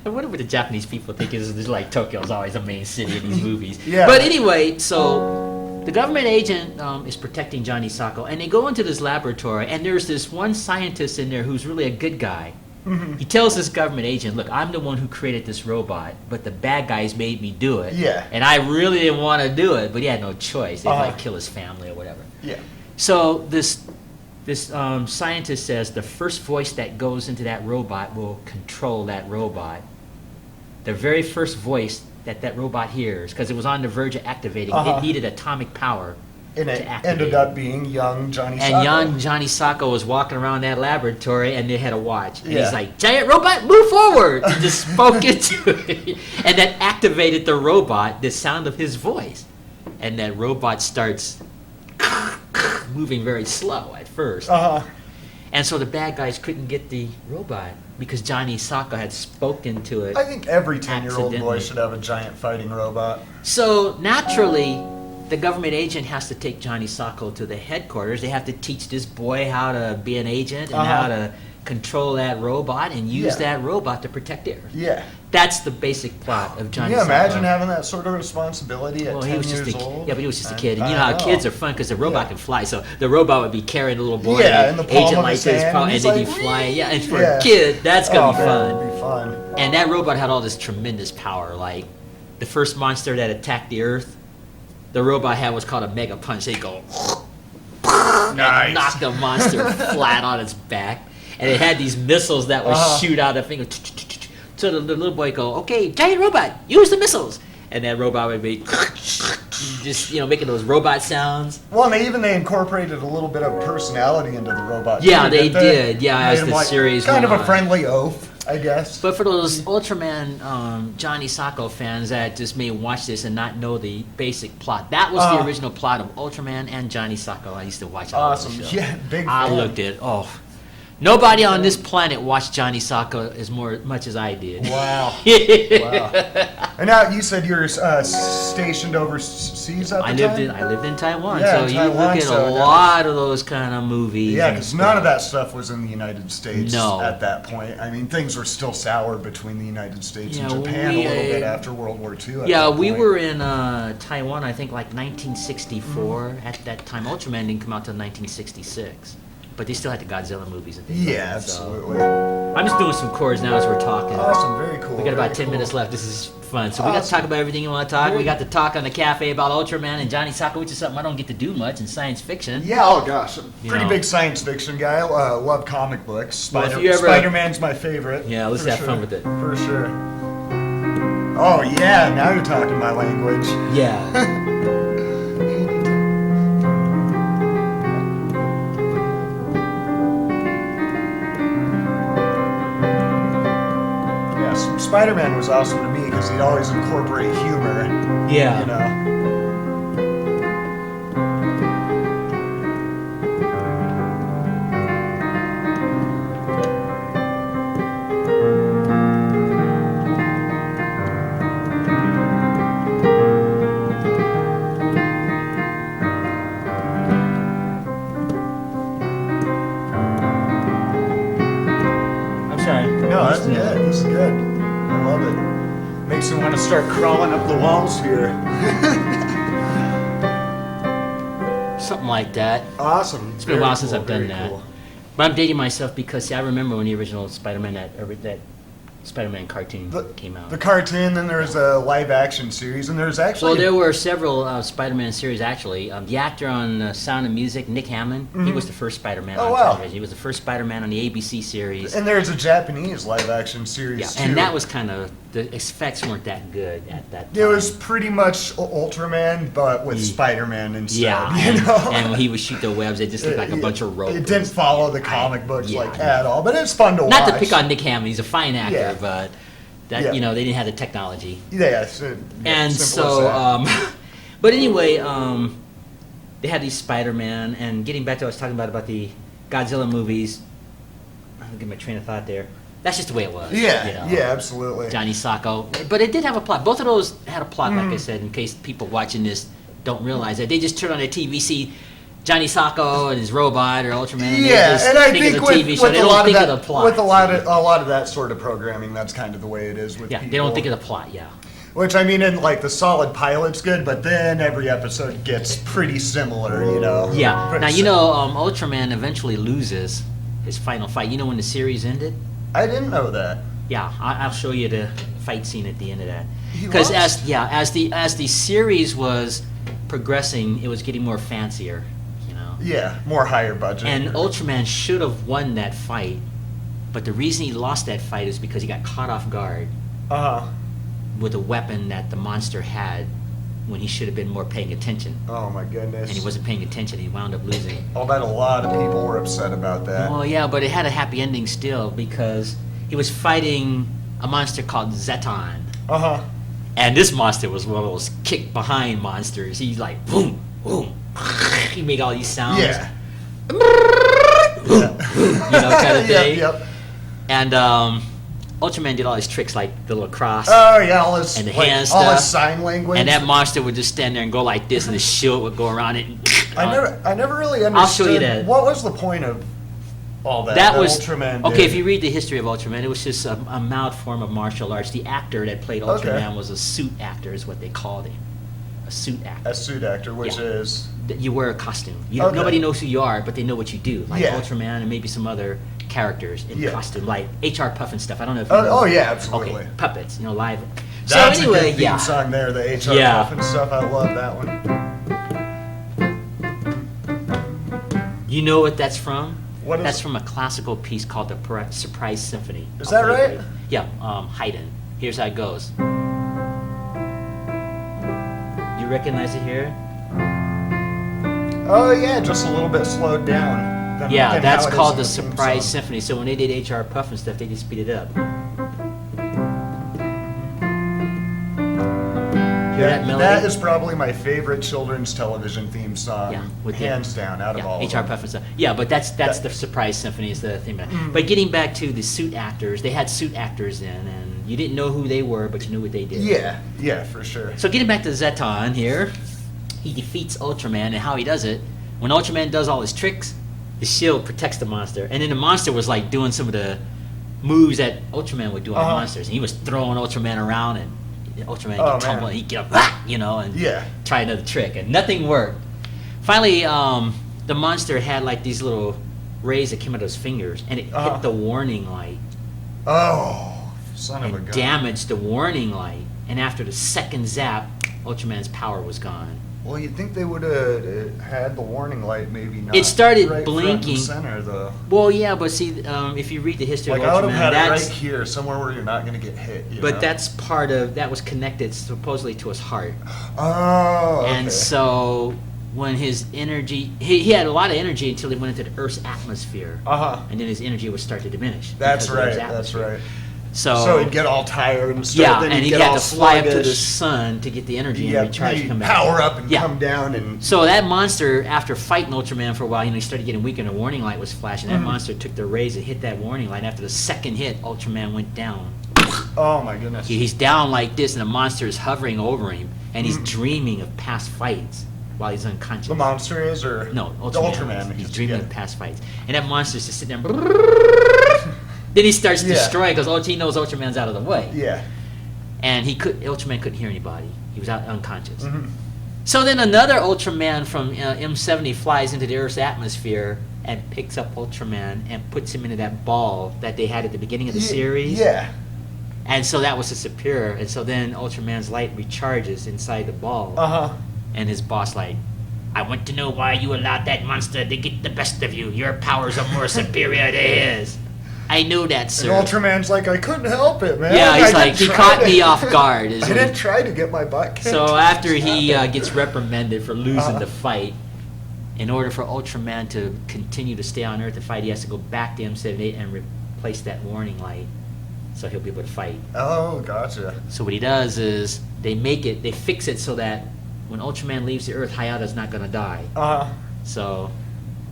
I wonder what the Japanese people think is like Tokyo's always the main city in these movies. Yeah. But anyway, so the government agent is protecting Johnny Sacco, and they go into this laboratory, and there's this one scientist in there who's really a good guy. Mm-hmm. He tells this government agent, look, I'm the one who created this robot, but the bad guys made me do it. Yeah. And I really didn't want to do it, but he had no choice. They'd like kill his family or whatever. Yeah. So this scientist says the first voice that goes into that robot will control that robot. The very first voice that robot hears, because it was on the verge of activating, it needed atomic power. And it to activate. ended up being young Johnny Sacco. And young Johnny Sacco was walking around that laboratory, and they had a watch. And Yeah. he's like, giant robot, move forward! He just spoke into it. And that activated the robot, the sound of his voice. And that robot starts moving very slow at first. And so the bad guys couldn't get the robot because Johnny Sacco had spoken to it. I think every 10-year-old boy accidentally. should have a giant fighting robot. So naturally, the government agent has to take Johnny Sacco to the headquarters. They have to teach this boy how to be an agent and how to control that robot and use that robot to protect theirs. Yeah. That's the basic plot of Johnny Can you imagine Sacco. having that sort of responsibility at 10 he was just years a, old? yeah, but he was just a kid. And you know how I kids are fun because the robot Yeah. can fly. So the robot would be carrying a little boy. Yeah, and in the palm agent of like his this, hand, and he's they'd be like, flying. Yeah, and for Yeah. a kid, that's gonna be man, fun. it'd be fun. And that robot had all this tremendous power. Like the first monster that attacked the Earth, the robot had what's called a mega punch. They go Nice. knock the monster flat on its back, and it had these missiles that would shoot out a finger. So the little boy go, okay, giant robot, use the missiles, and that robot would be just making those robot sounds. Well, and they incorporated a little bit of personality into the robot. Yeah, too, they didn't did. Yeah, Made as him the series kind of went a on. friendly oaf, I guess. But for those Ultraman Johnny Sacco fans that just may watch this and not know the basic plot, that was the original plot of Ultraman and Johnny Sacco. I used to watch all Awesome. the show. Yeah, big I fan. looked at nobody on this planet watched Johnny Sacco as much as I did. Wow. Wow. And now you said you were stationed overseas at the time? I lived in Taiwan, Yeah, so in you Taiwan, look at so a that lot of those kind of movies. Yeah, and because stuff. none of that stuff was in the United States No. at that point. I mean, things were still sour between the United States and Yeah, Japan we, a little bit after World War II. At Yeah, that we point. were in Taiwan, I think, like 1964. At that time, Ultraman didn't come out till 1966. But they still had the Godzilla movies and things like Yeah, that, so. absolutely. I'm just doing some chords now as we're talking. Awesome, very cool. We got about very 10 cool. minutes left. This is fun. So we got to Awesome. talk about everything you want to talk. Very We got to talk on the cafe about Ultraman and Johnny Sacco, which is something I don't get to do much in science fiction. Yeah, oh gosh, I'm a pretty know. big science fiction guy. Love comic books. Well, if you ever- Spider-Man's my favorite. Yeah, let's for have sure, fun with it. For sure. Oh yeah, now you're talking my language. Yeah. Yeah, Spider-Man was awesome to me because he'd always incorporate humor. Yeah. You know. I'm sorry. No, that's good. This is good. I love it. Makes me want to start crawling up the walls here. Something like that. Awesome. It's been a while since I've done that. But I'm dating myself because, see, I remember when the original Spider-Man, that Spider-Man cartoon came out. The cartoon, then there's a live-action series, and there's actually... Well, there were several Spider-Man series, actually. The actor on Sound of Music, Nick Hammond, he was the first Spider-Man Oh, on wow. television. He was the first Spider-Man on the ABC series. And there's a Japanese live-action series, Yeah, too. and that was kind of, the effects weren't that good at that time. It was pretty much Ultraman, but with Spider-Man instead. Yeah, you and, know? and when he would shoot the webs, it just looked like a bunch of ropes. It didn't follow the comic books yeah, like at all, but it's fun to watch. Not to pick on Nick Hammond, he's a fine actor, Yeah. but that Yeah. they didn't have the technology. Yeah, And simple as that. so, but anyway, they had these Spider-Man, and getting back to what I was talking about the Godzilla movies. I'll get my train of thought there. That's just the way it was. Yeah, you know? yeah, absolutely. Johnny Sacco. But it did have a plot. Both of those had a plot, like I said, in case people watching this don't realize that. They just turn on their TV, see Johnny Sacco and his robot or Ultraman. And And I think of the TV show. with They a don't lot think of that, of the plot. with a lot of that sort of programming, that's kind of the way it is with people. They don't think of the plot, Which, I mean, in like the solid pilot's good, but then every episode gets pretty similar, you know? Yeah. Pretty Now, you know, Ultraman eventually loses his final fight. You know when the series ended? I didn't know that. Yeah, I'll show you the fight scene at the end of that. He Because lost? as the series was progressing, it was getting more fancier, you know. Yeah, more higher budget. And Ultraman should have won that fight, but the reason he lost that fight is because he got caught off guard with a weapon that the monster had when he should have been more paying attention. Oh my goodness. And he wasn't paying attention. He wound up losing. I'll bet a lot of people were upset about that. Well, yeah, but it had a happy ending still because he was fighting a monster called Zeton. And this monster was one of those kick behind monsters. He's like boom, boom. He made all these sounds. Yeah. You know, kind of thing. Yep. And Ultraman did all his tricks like the little cross. Oh yeah, all his And the like, hand all stuff. his sign language. And that monster would just stand there and go like this, and the shield would go around it. I never really understood. I'll show you that. What was the point of all that? That was Ultraman okay. did? If you read the history of Ultraman, it was just a mild form of martial arts. The actor that played Ultraman was a suit actor, is what they called him. A suit actor. A suit actor, which is You wear a costume. Nobody knows who you are, but they know what you do. Like Yeah. Ultraman and maybe some other characters in Yeah. costume, like HR Puff and stuff. I don't know if you know. oh yeah, absolutely. Okay, puppets, you know, live. That's so anyway, a good theme song there, the HR Yeah. Puff and stuff. I love that one. You know what that's from? What is That's it? from a classical piece called the Surprise Symphony. Is that I'll play it right? for you. Yeah, Haydn. Here's how it goes. You recognize it here? Oh yeah, just a little bit slowed down. Than, Yeah, than that's how it is called in the theme Surprise song. Symphony. So when they did HR Puff and stuff, they just speed it up. Hear that melody? That is probably my favorite children's television theme song, with the- hands down, out of all of HR them. Puff and stuff. Yeah, but that's the Surprise Symphony is the theme. But getting back to the suit actors, they had suit actors in, and you didn't know who they were, but you knew what they did. Yeah, for sure. So getting back to Zeton here, he defeats Ultraman, and how he does it, when Ultraman does all his tricks, the shield protects the monster, and then the monster was like doing some of the moves that Ultraman would do on the monsters, and he was throwing Ultraman around, and Ultraman would tumble, and he'd get up, you know, and try another trick, and nothing worked. Finally, the monster had like these little rays that came out of his fingers, and it hit the warning light. Oh, son of a And gun. damaged the warning light, and after the second zap, Ultraman's power was gone. Well, you'd think they would have had the warning light, maybe not. It started right front blinking. and center, though. Well, yeah, but see, if you read the history Like of I would Ultraman, have had it that's right here, somewhere where you're not going to get hit. You but know? that's that was connected supposedly to his heart, Oh, okay. and so when his energy, he had a lot of energy until he went into the Earth's atmosphere, and then his energy would start to diminish. That's because of Earth's right. That's atmosphere. right. So he'd get all tired and stuff. yeah, then and he'd he get had all to fly up to the sluggish. sun to get the energy Yeah, and recharge, he'd come back. power up and Yeah. come down and. So that monster, after fighting Ultraman for a while, he started getting weaker, and the warning light was flashing. That monster took the rays and hit that warning light. After the second hit, Ultraman went down. Oh my goodness. He's down like this, and the monster is hovering over him, and he's dreaming of past fights while he's unconscious. The monster is, or No, The Ultraman. He's dreaming yeah. of past fights, and that monster's just sitting there. Then he starts destroying because he knows Ultraman's out of the way. Yeah. And Ultraman couldn't hear anybody. He was out unconscious. So then another Ultraman from M70 flies into the Earth's atmosphere and picks up Ultraman and puts him into that ball that they had at the beginning of the series. Yeah. And so that was his superior. And so then Ultraman's light recharges inside the ball. And his boss like, I want to know why you allowed that monster to get the best of you. Your powers are more superior to his. I know that, sir. And Ultraman's like, I couldn't help it, man. Yeah, he's I like, didn't he try caught to- me off guard. I didn't try to get my butt kicked. So after he gets reprimanded for losing the fight, in order for Ultraman to continue to stay on Earth to fight, he has to go back to M78 and replace that warning light, so he'll be able to fight. Oh, gotcha. So what he does is they fix it so that when Ultraman leaves the Earth, Hayata's not gonna die. So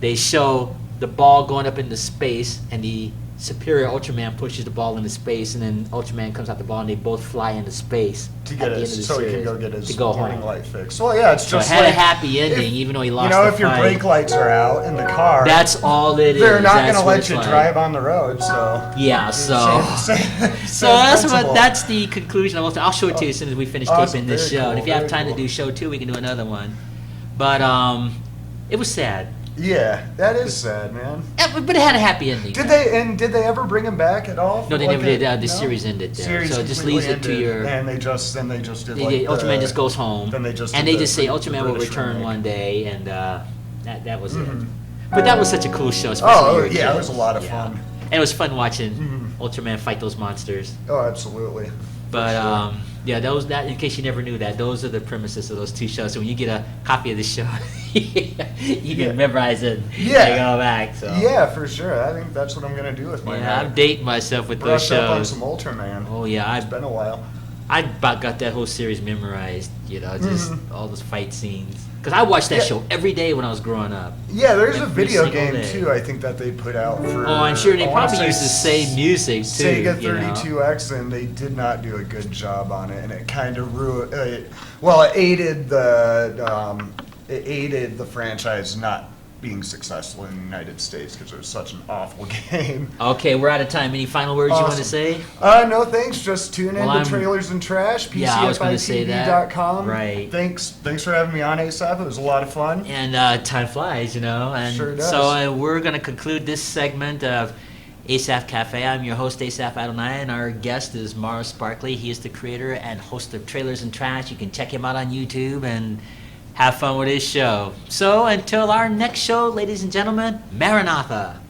they show the ball going up into space, and the Superior Ultraman pushes the ball into space, and then Ultraman comes out the ball, and they both fly into space to get his, so he can go get his warning light fixed. Well, yeah, it's so just it had like, a happy ending, even though he lost. You know, the if your fight. brake lights are out in the car, that's all it is. They're not going to let you drive on the road. So yeah, so that's the conclusion. I'll show it to you as soon as we finish taping this show. Cool, And if you have time to do show 2, we can do another one. But it was sad. Yeah, that is sad, man. But it had a happy ending. Did they ever bring him back at all? No, they never did. The series ended there, so it just leaves it to your. And then they just did like Ultraman just goes home. Then they just say Ultraman will return one day, and that was it. But that was such a cool show. Especially it was a lot of fun. And it was fun watching Ultraman fight those monsters. Oh, absolutely. But that in case you never knew that, those are the premises of those 2 shows. So when you get a copy of the show, you can memorize it and go back. So. Yeah, for sure. I think that's what I'm gonna do with my. Yeah, I'm dating myself with those shows. Brush up on some Ultraman. Oh yeah, it's been a while. I about got that whole series memorized. Just all those fight scenes. Because I watched that show every day when I was growing up. Yeah, there's a video game too. I think that they put out for. Oh, I'm sure they probably used the same music too. Sega 32X, and they did not do a good job on it, and it kind of ruined. It aided the franchise not being successful in the United States because it was such an awful game. Okay, we're out of time. Any final words you want to say? No, thanks. Just tune in to Trailers and Trash, PCFITV.com. Right. Thanks for having me on, Asaph. It was a lot of fun. And time flies, And sure does. So we're going to conclude this segment of Asaph Cafe. I'm your host, Asaph Adonai, and our guest is Marles Sparley. He is the creator and host of Trailers and Trash. You can check him out on YouTube and have fun with his show. So until our next show, ladies and gentlemen, Maranatha.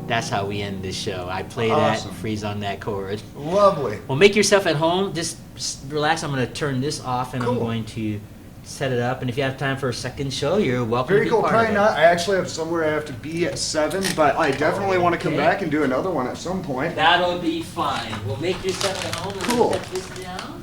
That's how we end this show. I play that and freeze on that chord. Lovely. Well, make yourself at home. Just relax. I'm going to turn this off, and I'm going to set it up. And if you have time for a second show, you're welcome to be part Probably of it. not. I actually have somewhere I have to be at 7, but I definitely want to come back and do another one at some point. That'll be fine. Well, make yourself at home. Cool. Set this down.